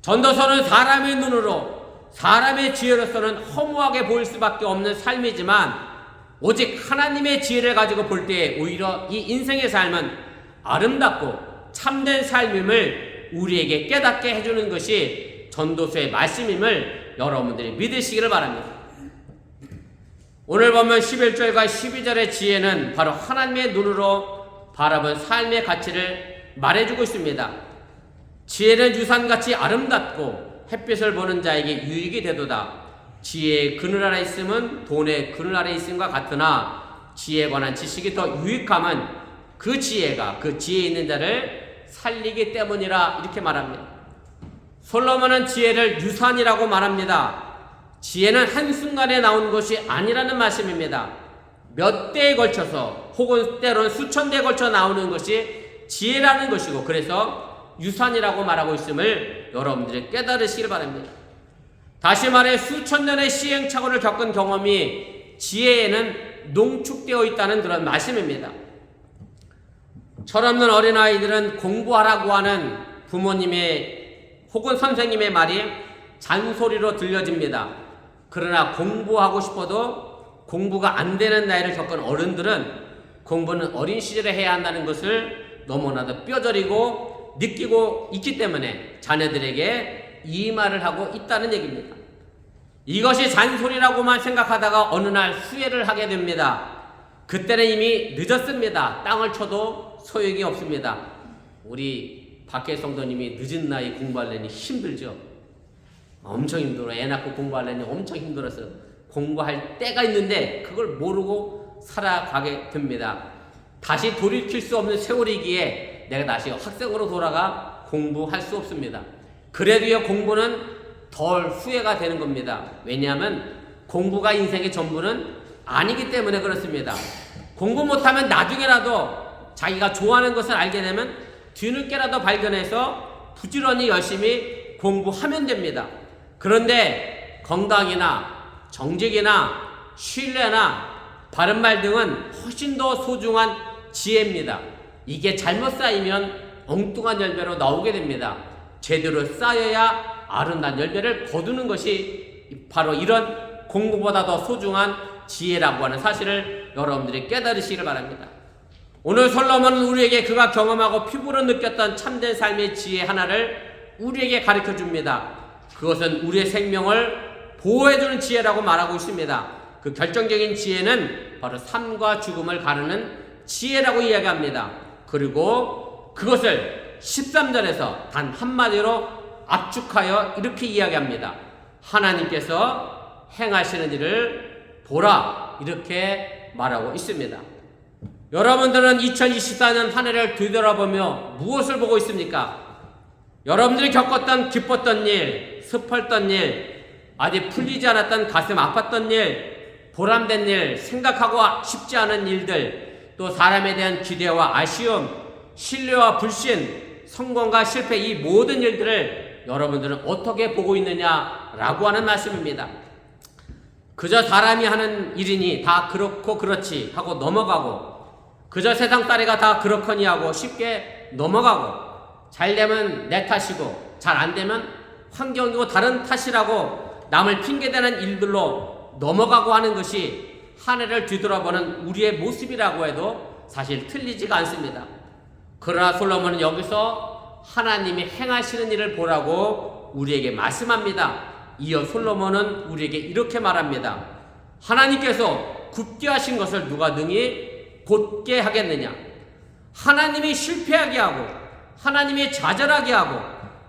전도서는 사람의 눈으로, 사람의 지혜로서는 허무하게 보일 수밖에 없는 삶이지만 오직 하나님의 지혜를 가지고 볼 때 오히려 이 인생의 삶은 아름답고 참된 삶임을 우리에게 깨닫게 해주는 것이 전도서의 말씀임을 여러분들이 믿으시기를 바랍니다. 오늘 보면 11절과 12절의 지혜는 바로 하나님의 눈으로 바라본 삶의 가치를 말해주고 있습니다. 지혜는 유산같이 아름답고 햇빛을 보는 자에게 유익이 되도다. 지혜의 그늘 아래 있음은 돈의 그늘 아래 있음과 같으나 지혜에 관한 지식이 더 유익함은 그 지혜가 그 지혜 있는 자를 살리기 때문이라 이렇게 말합니다. 솔로몬은 지혜를 유산이라고 말합니다. 지혜는 한순간에 나온 것이 아니라는 말씀입니다. 몇 대에 걸쳐서 혹은 때로는 수천 대에 걸쳐 나오는 것이 지혜라는 것이고, 그래서 유산이라고 말하고 있음을 여러분들이 깨달으시길 바랍니다. 다시 말해 수천 년의 시행착오를 겪은 경험이 지혜에는 농축되어 있다는 그런 말씀입니다. 철없는 어린아이들은 공부하라고 하는 부모님의 혹은 선생님의 말이 잔소리로 들려집니다. 그러나 공부하고 싶어도 공부가 안 되는 나이를 겪은 어른들은 공부는 어린 시절에 해야 한다는 것을 너무나도 뼈저리고 느끼고 있기 때문에 자녀들에게 이 말을 하고 있다는 얘기입니다. 이것이 잔소리라고만 생각하다가 어느 날 후회를 하게 됩니다. 그때는 이미 늦었습니다. 땅을 쳐도 소용이 없습니다. 우리 박혜 성도님이 늦은 나이 공부하려니 힘들죠. 엄청 힘들어. 애 낳고 공부하려니 엄청 힘들었어요. 공부할 때가 있는데 그걸 모르고 살아가게 됩니다. 다시 돌이킬 수 없는 세월이기에 내가 다시 학생으로 돌아가 공부할 수 없습니다. 그래도요, 공부는 덜 후회가 되는 겁니다. 왜냐하면 공부가 인생의 전부는 아니기 때문에 그렇습니다. 공부 못하면 나중에라도 자기가 좋아하는 것을 알게 되면 뒤늦게라도 발견해서 부지런히 열심히 공부하면 됩니다. 그런데 건강이나 정직이나 신뢰나 바른말 등은 훨씬 더 소중한 지혜입니다. 이게 잘못 쌓이면 엉뚱한 열매로 나오게 됩니다. 제대로 쌓여야 아름다운 열매를 거두는 것이 바로 이런 공부보다 더 소중한 지혜라고 하는 사실을 여러분들이 깨달으시길 바랍니다. 오늘 솔로몬은 우리에게 그가 경험하고 피부로 느꼈던 참된 삶의 지혜 하나를 우리에게 가르쳐 줍니다. 그것은 우리의 생명을 보호해주는 지혜라고 말하고 있습니다. 그 결정적인 지혜는 바로 삶과 죽음을 가르는 지혜라고 이야기합니다. 그리고 그것을 13절에서 단 한마디로 압축하여 이렇게 이야기합니다. 하나님께서 행하시는 일을 보라, 이렇게 말하고 있습니다. 여러분들은 2024년 한 해를 뒤돌아보며 무엇을 보고 있습니까? 여러분들이 겪었던 기뻤던 일, 슬펐던 일, 아직 풀리지 않았던 가슴 아팠던 일, 보람된 일, 생각하고 쉽지 않은 일들, 또 사람에 대한 기대와 아쉬움, 신뢰와 불신, 성공과 실패, 이 모든 일들을 여러분들은 어떻게 보고 있느냐라고 하는 말씀입니다. 그저 사람이 하는 일이니 다 그렇고 그렇지 하고 넘어가고, 그저 세상 따리가 다 그렇거니 하고 쉽게 넘어가고, 잘 되면 내 탓이고 잘 안 되면 환경이고 다른 탓이라고 남을 핑계대는 일들로 넘어가고 하는 것이 한 해를 뒤돌아보는 우리의 모습이라고 해도 사실 틀리지가 않습니다. 그러나 솔로몬은 여기서 하나님이 행하시는 일을 보라고 우리에게 말씀합니다. 이어 솔로몬은 우리에게 이렇게 말합니다. 하나님께서 굳게 하신 것을 누가 능히 곧게 하겠느냐? 하나님이 실패하게 하고 하나님이 좌절하게 하고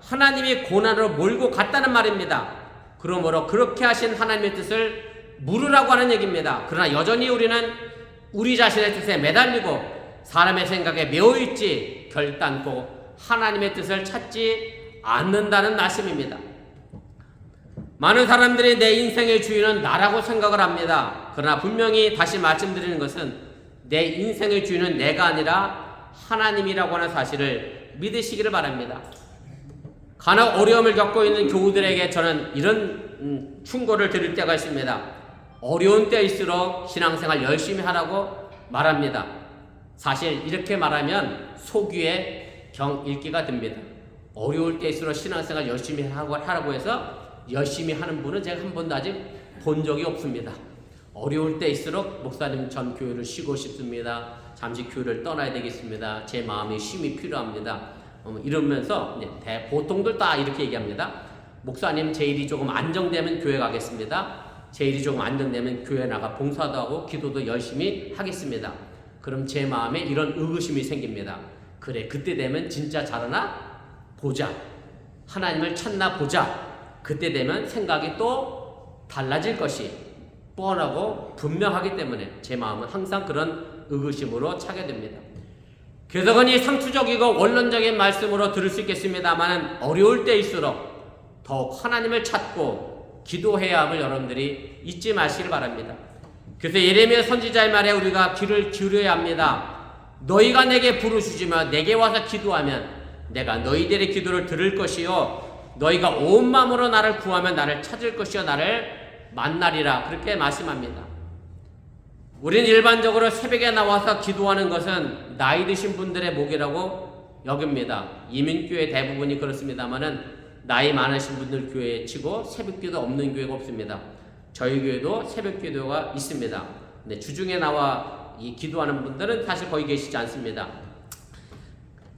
하나님이 고난으로 몰고 갔다는 말입니다. 그러므로 그렇게 하신 하나님의 뜻을 물으라고 하는 얘기입니다. 그러나 여전히 우리는 우리 자신의 뜻에 매달리고 사람의 생각에 매여있지 결단코 하나님의 뜻을 찾지 않는다는 말씀입니다. 많은 사람들이 내 인생의 주인은 나라고 생각을 합니다. 그러나 분명히 다시 말씀드리는 것은 내 인생의 주인은 내가 아니라 하나님이라고 하는 사실을 믿으시기를 바랍니다. 간혹 어려움을 겪고 있는 교우들에게 저는 이런 충고를 드릴 때가 있습니다. 어려운 때일수록 신앙생활 열심히 하라고 말합니다. 사실 이렇게 말하면 속위에 경읽기가 듭니다. 어려울 때일수록 신앙생활 열심히 하라고 해서 열심히 하는 분은 제가 한 번도 아직 본 적이 없습니다. 어려울 때일수록 목사님 전 교회를 쉬고 싶습니다. 잠시 교회를 떠나야 되겠습니다. 제 마음에 쉼이 필요합니다. 이러면서 보통들 다 이렇게 얘기합니다. 목사님 제 일이 조금 안정되면 교회 가겠습니다. 제 일이 조금 안정되면 교회 나가 봉사도 하고 기도도 열심히 하겠습니다. 그럼 제 마음에 이런 의구심이 생깁니다. 그래, 그때 되면 진짜 잘하나 보자. 하나님을 찾나 보자. 그때 되면 생각이 또 달라질 것이 뻔하고 분명하기 때문에 제 마음은 항상 그런 의구심으로 차게 됩니다. 교도관이 상투적이고 원론적인 말씀으로 들을 수 있겠습니다만 어려울 때일수록 더욱 하나님을 찾고 기도해야 함을 여러분들이 잊지 마시길 바랍니다. 그래서 예레미야 선지자의 말에 우리가 귀를 기울여야 합니다. 너희가 내게 부르짖으며 내게 와서 기도하면 내가 너희들의 기도를 들을 것이요 너희가 온 마음으로 나를 구하면 나를 찾을 것이요 나를 만나리라, 그렇게 말씀합니다. 우리는 일반적으로 새벽에 나와서 기도하는 것은 나이 드신 분들의 목이라고 여깁니다. 이민교회 대부분이 그렇습니다만은 나이 많으신 분들 교회에 치고 새벽기도 없는 교회가 없습니다. 저희 교회도 새벽기도가 있습니다. 근데 주중에 나와 이 기도하는 분들은 사실 거의 계시지 않습니다.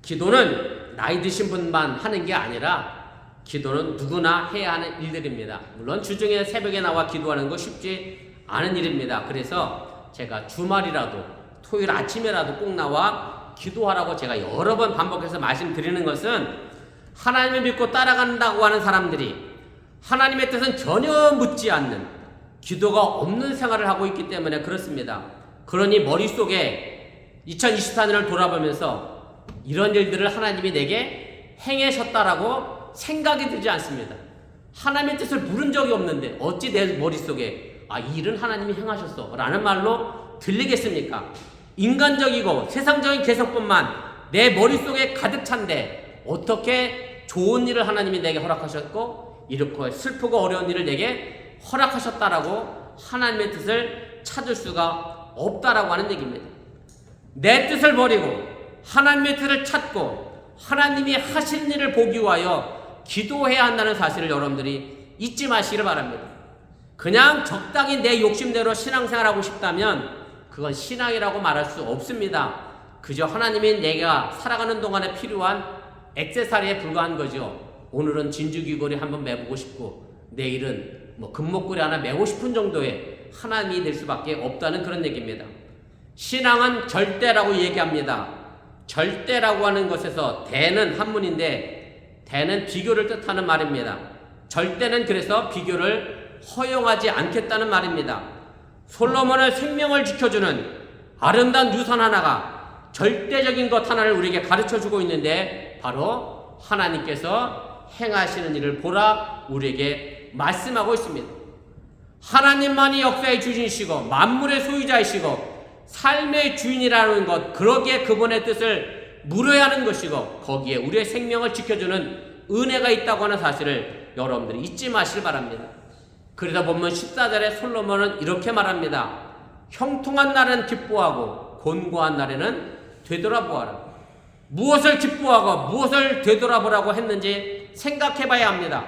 기도는 나이 드신 분만 하는 게 아니라 기도는 누구나 해야 하는 일들입니다. 물론 주중에 새벽에 나와 기도하는 거 쉽지 않은 일입니다. 그래서 제가 주말이라도 토요일 아침에라도 꼭 나와 기도하라고 제가 여러 번 반복해서 말씀드리는 것은 하나님을 믿고 따라간다고 하는 사람들이 하나님의 뜻은 전혀 묻지 않는 기도가 없는 생활을 하고 있기 때문에 그렇습니다. 그러니 머릿속에 2024년을 돌아보면서 이런 일들을 하나님이 내게 행하셨다라고 생각이 들지 않습니다. 하나님의 뜻을 물은 적이 없는데 어찌 내 머릿속에 이 일은 하나님이 행하셨어 라는 말로 들리겠습니까? 인간적이고 세상적인 개성뿐만 내 머릿속에 가득 찬데 어떻게 좋은 일을 하나님이 내게 허락하셨고 이렇게 슬프고 어려운 일을 내게 허락하셨다라고 하나님의 뜻을 찾을 수가 없다라고 하는 얘기입니다. 내 뜻을 버리고 하나님의 뜻을 찾고 하나님이 하신 일을 보기 위하여 기도해야 한다는 사실을 여러분들이 잊지 마시기를 바랍니다. 그냥 적당히 내 욕심대로 신앙생활하고 싶다면 그건 신앙이라고 말할 수 없습니다. 그저 하나님이 내가 살아가는 동안에 필요한 액세서리에 불과한 거죠. 오늘은 진주 귀걸이 한번 매보고 싶고 내일은 금목걸이 하나 매고 싶은 정도의 하나님이 될 수밖에 없다는 그런 얘기입니다. 신앙은 절대라고 얘기합니다. 절대라고 하는 것에서 대는 한문인데 대는 비교를 뜻하는 말입니다. 절대는 그래서 비교를 허용하지 않겠다는 말입니다. 솔로몬의 생명을 지켜주는 아름다운 유산 하나가 절대적인 것 하나를 우리에게 가르쳐주고 있는데 바로 하나님께서 행하시는 일을 보라 우리에게 말씀하고 있습니다. 하나님만이 역사의 주인이시고 만물의 소유자이시고 삶의 주인이라는 것, 그러기에 그분의 뜻을 물어야 하는 것이고 거기에 우리의 생명을 지켜주는 은혜가 있다고 하는 사실을 여러분들이 잊지 마시길 바랍니다. 그러다 보면 14절에 솔로몬은 이렇게 말합니다. 형통한 날은 기뻐하고 곤고한 날에는 되돌아보아라. 무엇을 기뻐하고 무엇을 되돌아보라고 했는지 생각해 봐야 합니다.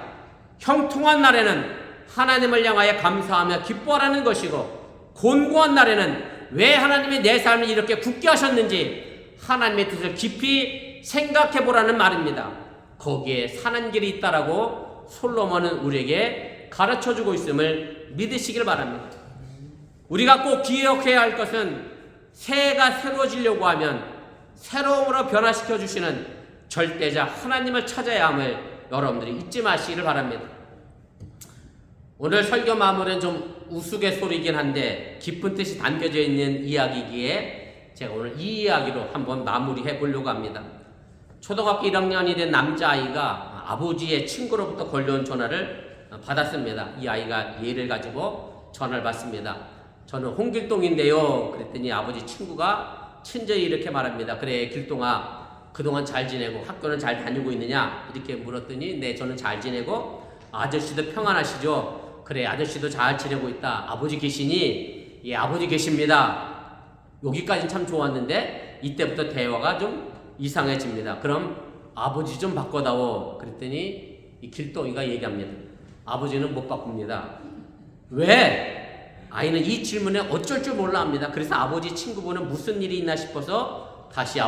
형통한 날에는 하나님을 향하여 감사하며 기뻐하라는 것이고 곤고한 날에는 왜 하나님이 내 삶을 이렇게 굳게 하셨는지 하나님의 뜻을 깊이 생각해 보라는 말입니다. 거기에 사는 길이 있다라고 솔로몬은 우리에게 가르쳐주고 있음을 믿으시길 바랍니다. 우리가 꼭 기억해야 할 것은 새해가 새로워지려고 하면 새로움으로 변화시켜 주시는 절대자 하나님을 찾아야 함을 여러분들이 잊지 마시기를 바랍니다. 오늘 설교 마무리는 좀 우스갯소리이긴 한데 깊은 뜻이 담겨져 있는 이야기기에 제가 오늘 이 이야기로 한번 마무리해 보려고 합니다. 초등학교 1학년이 된 남자아이가 아버지의 친구로부터 걸려온 전화를 받았습니다. 이 아이가 예를 가지고 전화를 받습니다. 저는 홍길동인데요. 그랬더니 아버지 친구가 친절히 이렇게 말합니다. 그래 길동아, 그동안 잘 지내고 학교는 잘 다니고 있느냐? 이렇게 물었더니 네, 저는 잘 지내고 아저씨도 평안하시죠? 그래, 아저씨도 잘 지내고 있다. 아버지 계시니? 예, 아버지 계십니다. 여기까지는 참 좋았는데 이때부터 대화가 좀 이상해집니다. 그럼 아버지 좀 바꿔다오. 그랬더니 이 길동이가 얘기합니다. 아버지는 못 바꿉니다. 왜? 아이는 이 질문에 어쩔 줄 몰라 합니다. 그래서 아버지 친구분은 무슨 일이 있나 싶어서 다시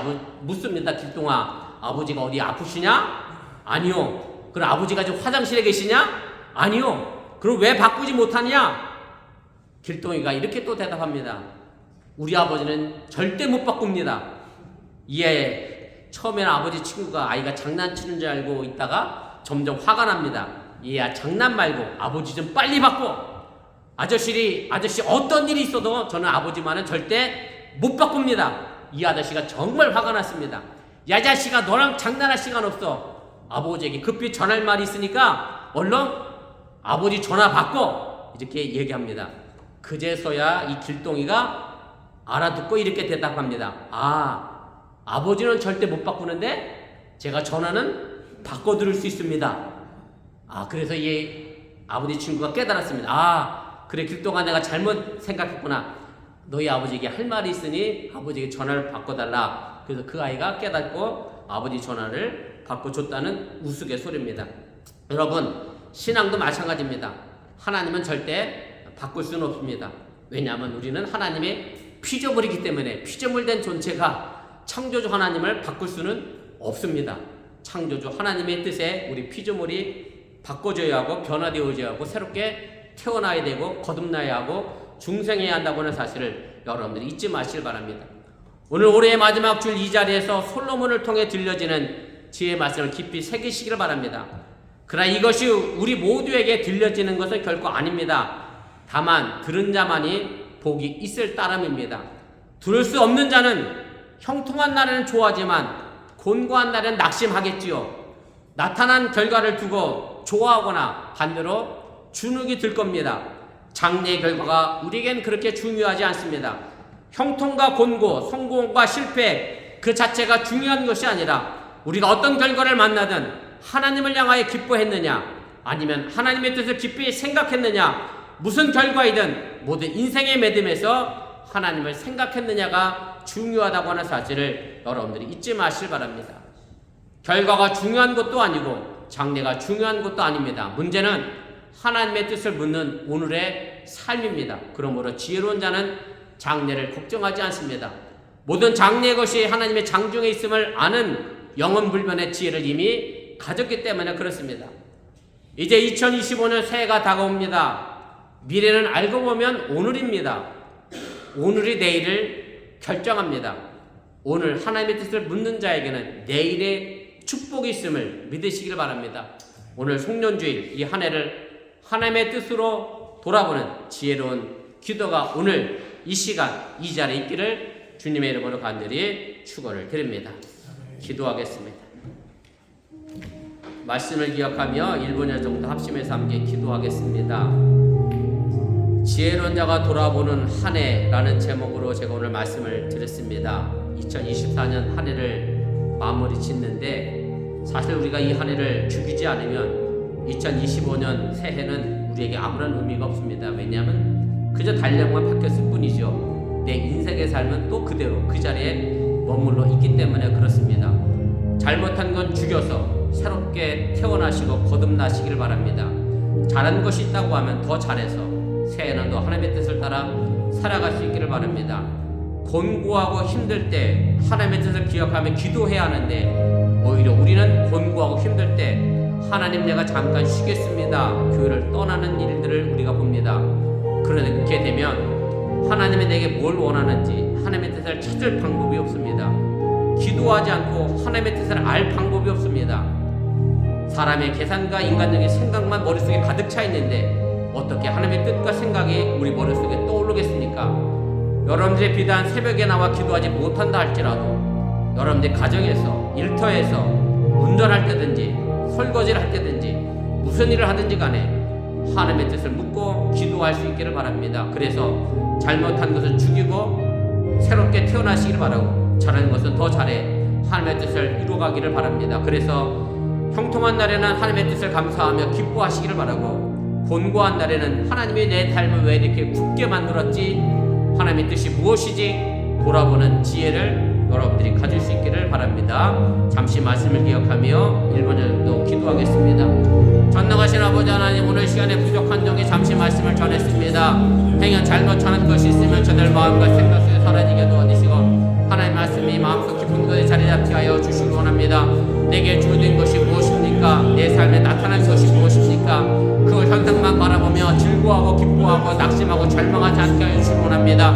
묻습니다. 길동아, 아버지가 어디 아프시냐? 아니요. 그럼 아버지가 지금 화장실에 계시냐? 아니요. 그럼 왜 바꾸지 못하냐? 길동이가 이렇게 또 대답합니다. 우리 아버지는 절대 못 바꿉니다. 예, 처음에는 아버지 친구가 아이가 장난치는 줄 알고 있다가 점점 화가 납니다. 얘야, 장난 말고 아버지 좀 빨리 바꿔. 아저씨 어떤 일이 있어도 저는 아버지만은 절대 못 바꿉니다. 이 아저씨가 정말 화가 났습니다. 야, 자식아, 너랑 장난할 시간 없어. 아버지에게 급히 전할 말이 있으니까 얼른 아버지 전화 바꿔. 이렇게 얘기합니다. 그제서야 이 길동이가 알아듣고 이렇게 대답합니다. 아, 아버지는 절대 못 바꾸는데 제가 전화는 바꿔드릴 수 있습니다. 아, 그래서 이 아버지 친구가 깨달았습니다. 아, 그래 길동아, 내가 잘못 생각했구나. 너희 아버지에게 할 말이 있으니 아버지에게 전화를 바꿔달라. 그래서 그 아이가 깨닫고 아버지 전화를 바꿔줬다는 우스갯소리입니다. 여러분, 신앙도 마찬가지입니다. 하나님은 절대 바꿀 수는 없습니다. 왜냐하면 우리는 하나님의 피조물이기 때문에 피조물된 존재가 창조주 하나님을 바꿀 수는 없습니다. 창조주 하나님의 뜻에 우리 피조물이 바꿔줘야 하고 변화되어져야 하고 새롭게 태어나야 되고 거듭나야 하고 중생해야 한다고 하는 사실을 여러분들이 잊지 마시길 바랍니다. 오늘 올해의 마지막 줄 이 자리에서 솔로몬을 통해 들려지는 지혜의 말씀을 깊이 새기시기를 바랍니다. 그러나 이것이 우리 모두에게 들려지는 것은 결코 아닙니다. 다만 들은 자만이 복이 있을 따름입니다. 들을 수 없는 자는 형통한 날에는 좋아하지만 곤고한 날에는 낙심하겠지요. 나타난 결과를 두고 좋아하거나 반대로 주눅이 들 겁니다. 장래의 결과가 우리에겐 그렇게 중요하지 않습니다. 형통과 곤고, 성공과 실패 그 자체가 중요한 것이 아니라 우리가 어떤 결과를 만나든 하나님을 향하여 기뻐했느냐, 아니면 하나님의 뜻을 깊이 생각했느냐, 무슨 결과이든 모든 인생의 매듭에서 하나님을 생각했느냐가 중요하다고 하는 사실을 여러분들이 잊지 마시길 바랍니다. 결과가 중요한 것도 아니고 장래가 중요한 것도 아닙니다. 문제는 하나님의 뜻을 묻는 오늘의 삶입니다. 그러므로 지혜로운 자는 장래를 걱정하지 않습니다. 모든 장래의 것이 하나님의 장중에 있음을 아는 영원불변의 지혜를 이미 가졌기 때문에 그렇습니다. 이제 2025년 새해가 다가옵니다. 미래는 알고 보면 오늘입니다. 오늘이 내일을 결정합니다. 오늘 하나님의 뜻을 묻는 자에게는 내일의 축복이 있음을 믿으시길 바랍니다. 오늘 송년주일 이 한 해를 하나님의 뜻으로 돌아보는 지혜로운 기도가 오늘 이 시간 이 자리에 있기를 주님의 이름으로 간절히 축원을 드립니다. 기도하겠습니다. 말씀을 기억하며 1분 정도 합심해서 함께 기도하겠습니다. 지혜로운 자가 돌아보는 한 해라는 제목으로 제가 오늘 말씀을 드렸습니다. 2024년 한 해를 마무리 짓는데 사실 우리가 이 한 해를 죽이지 않으면 2025년 새해는 우리에게 아무런 의미가 없습니다. 왜냐하면 그저 달력만 바뀌었을 뿐이죠. 내 인생의 삶은 또 그대로 그 자리에 머물러 있기 때문에 그렇습니다. 잘못한 건 죽여서 새롭게 태어나시고 거듭나시길 바랍니다. 잘한 것이 있다고 하면 더 잘해서 새해는 더 하나님의 뜻을 따라 살아갈 수 있기를 바랍니다. 곤고하고 힘들 때 하나님의 뜻을 기억하며 기도해야 하는데 오히려 우리는 곤고하고 힘들 때 하나님 내가 잠깐 쉬겠습니다. 교회를 떠나는 일들을 우리가 봅니다. 그렇게 되면 하나님이 내게 뭘 원하는지 하나님의 뜻을 찾을 방법이 없습니다. 기도하지 않고 하나님의 뜻을 알 방법이 없습니다. 사람의 계산과 인간적인 생각만 머릿속에 가득 차 있는데 어떻게 하나님의 뜻과 생각이 우리 머릿속에 떠오르겠습니까? 여러분들이 비단 새벽에 나와 기도하지 못한다 할지라도 여러분들 가정에서 일터에서 운전할 때든지 설거지를 할 때든지 무슨 일을 하든지 간에 하나님의 뜻을 묻고 기도할 수 있기를 바랍니다. 그래서 잘못한 것은 죽이고 새롭게 태어나시기를 바라고 잘하는 것은 더 잘해 하나님의 뜻을 이루어가기를 바랍니다. 그래서 형통한 날에는 하나님의 뜻을 감사하며 기뻐하시기를 바라고 곤고한 날에는 하나님이 내 삶을 왜 이렇게 굳게 만들었지? 하나님의 뜻이 무엇이지? 돌아보는 지혜를 여러분들이 가질 수 있기를 바랍니다. 잠시 말씀을 기억하며 1분 정도 기도하겠습니다. 전능하신 아버지 하나님, 오늘 시간에 부족한 종이 잠시 말씀을 전했습니다. 행여 잘못 전한 것이 있으면 저들 마음과 생각 속에 사라지게 도와주시고 하나님 말씀이 마음속 깊은 곳에 자리 잡게 하여 주시기 원합니다. 내게 주어진 것이 무엇입니까? 내 삶에 나타난 것이 무엇입니까? 그 현상만 바라보며 즐거워하고 기뻐하고 낙심하고 절망하지 않게 하여 주시기 원합니다.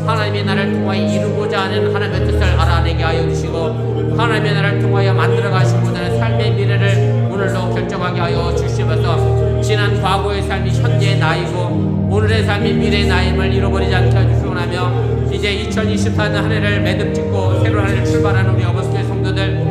하나님이 나를 통하여 이루고자 하는 하나님의 뜻을 알아내게 하여 주시고 하나님의 나를 통하여 만들어 가시고자 하는 삶의 미래를 오늘도 결정하게 하여 주시면서 지난 과거의 삶이 현재의 나이고 오늘의 삶이 미래의 나임을 잃어버리지 않게 하여 주시기 원하며 이제 2024년 한 해를 매듭 짓고 새로운 한 해를 출발하는 우리 어버스교회 성도들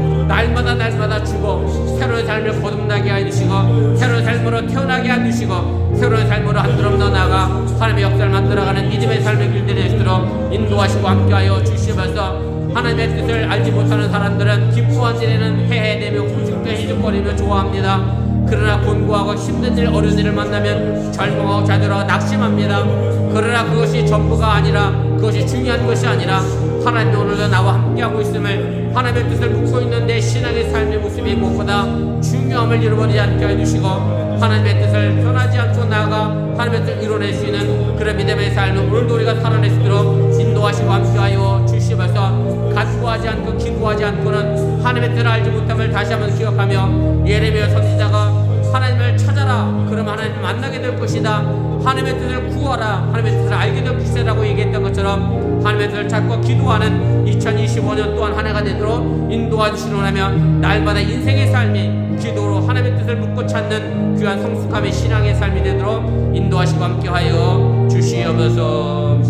날마다 죽어 새로운 삶을 거듭나게 해주시고 새로운 삶으로 태어나게 해주시고 새로운 삶으로 한 걸음 더 나아가 하나님의 역사를 만들어가는 믿음의 삶의 길들이 되시도록 인도하시고 함께하여 주시면서 하나님의 뜻을 알지 못하는 사람들은 기뻐한 일에는 헤헤대며 우습게 희죽거리며 좋아합니다. 그러나 곤고하고 힘든 일 어려운 일을 만나면 절망하고 좌절하고 낙심합니다. 그러나 그것이 전부가 아니라 그것이 중요한 것이 아니라 하나님이 오늘도 나와 함께하고 있음을 하나님의 뜻을 묻고 있는 내 신앙의 삶의 모습이 무엇보다 중요함을 잃어버리지 않게 해주시고 하나님의 뜻을 변하지 않고 나아가 하나님의 뜻을 이뤄낼 수 있는 그런 믿음의 삶을 오늘도 우리가 살아낼 수 있도록 인도하시고 함께하여 주시면서 간구하지 않고 기도하지 않고는 하나님의 뜻을 알지 못함을 다시 한번 기억하며 예레미야 선지자가 하나님을 찾아라 그럼 하나님을 만나게 될 것이다. 하나님의 뜻을 구하라 하나님의 뜻을 알게 될 것이라고 얘기했던 것처럼 하나님의 뜻을 찾고 기도하는 2025년 또한 한 해가 되도록 인도하 주시노라며 날마다 인생의 삶이 기도로 하나님의 뜻을 묻고 찾는 귀한 성숙함의 신앙의 삶이 되도록 인도하시고 함께하여 주시옵소서.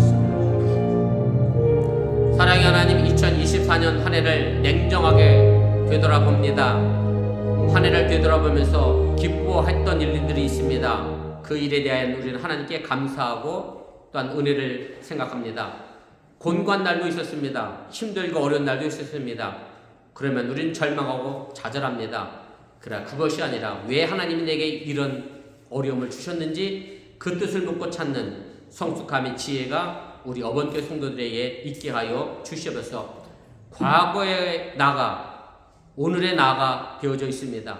사랑의 하나님, 2024년 한 해를 냉정하게 되돌아봅니다. 한 해를 되돌아보면서 기뻐했던 일들이 있습니다. 그 일에 대한 우리는 하나님께 감사하고 또한 은혜를 생각합니다. 곤고한 날도 있었습니다. 힘들고 어려운 날도 있었습니다. 그러면 우리는 절망하고 좌절합니다. 그러나 그것이 아니라 왜 하나님이 내게 이런 어려움을 주셨는지 그 뜻을 묻고 찾는 성숙함의 지혜가 우리 어번교회 성도들에게 있게 하여 주시옵소서. 과거의 나가 오늘의 나가 되어져 있습니다.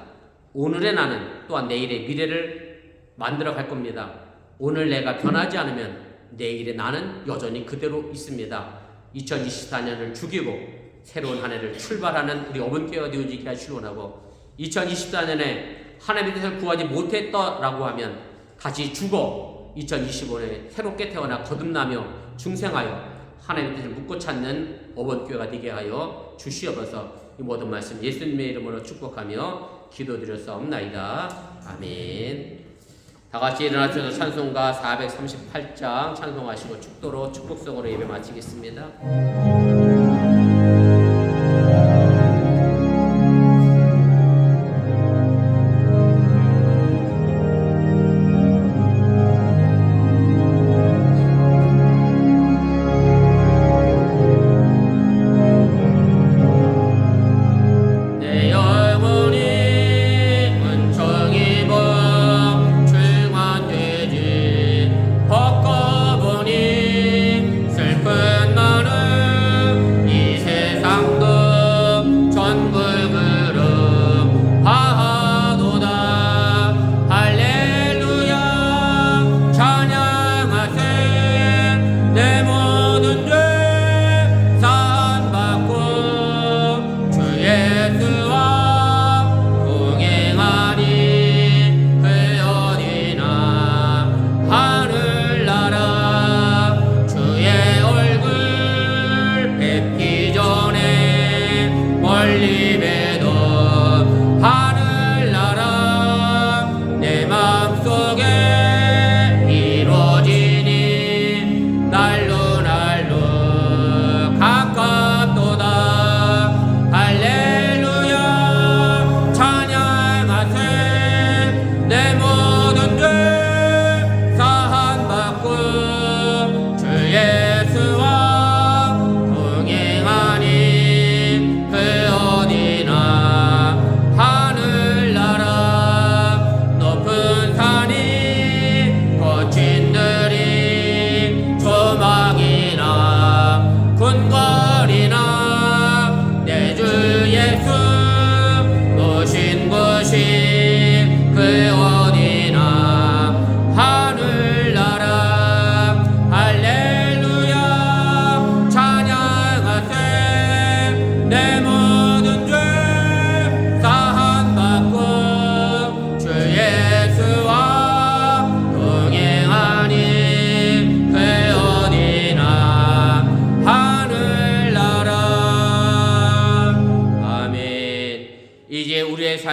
오늘의 나는 또한 내일의 미래를 만들어 갈 겁니다. 오늘 내가 변하지 않으면 내일의 나는 여전히 그대로 있습니다. 2024년을 죽이고 새로운 한 해를 출발하는 우리 어번교회가 되어지게 하시기 원하고 2024년에 하나님의 뜻을 구하지 못했다라고 하면 다시 죽어 2025년에 새롭게 태어나 거듭나며 중생하여 하나님의 뜻을 묻고 찾는 어번교회가 되게 하여 주시옵소서. 이 모든 말씀 예수님의 이름으로 축복하며 기도드렸사옵나이다. 아멘. 다 같이 일어나셔서 찬송가 438장 찬송하시고 축도로 축복성으로 예배 마치겠습니다.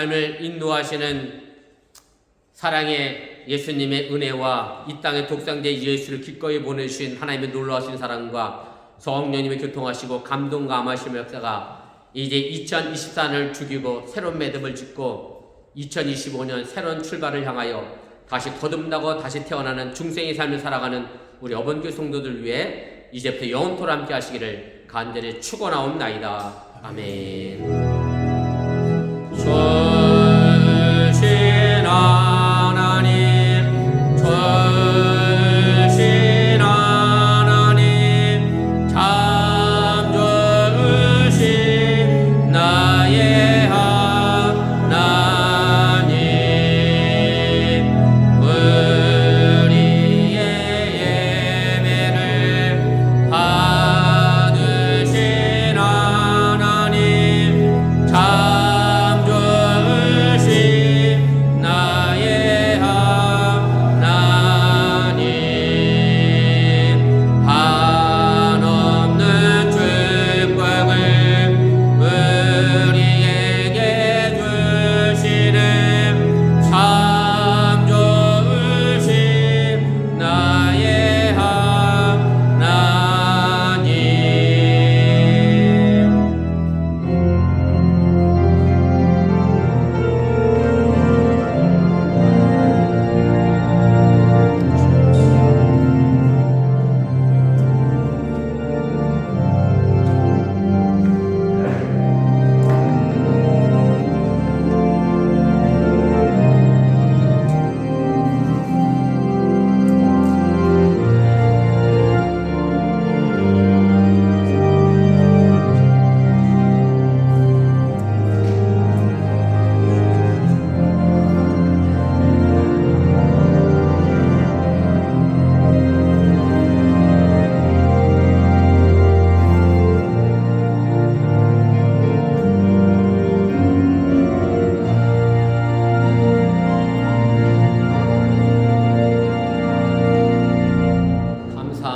삶을 인도하시는 사랑의 예수님의 은혜와 이 땅에 독생자 예수를 기꺼이 보내주신 하나님의 놀라우신 사랑과 성령님의 교통하시고 감동 감하심의 역사가 이제 2024년을 죽이고 새로운 매듭을 짓고 2025년 새로운 출발을 향하여 다시 거듭나고 다시 태어나는 중생의 삶을 살아가는 우리 어번교회 성도들 위해 이제부터 영원토록 함께 하시기를 간절히 축원하옵나이다. 아멘. 주신 하나님, 주신 하나님, 참 좋으신 나의 하나님, 우리의 예배를 받으신 하나님,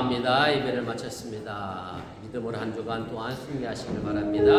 감사합니다. 예배를 마쳤습니다. 믿음으로 한 주간 또한 승리하시길 바랍니다.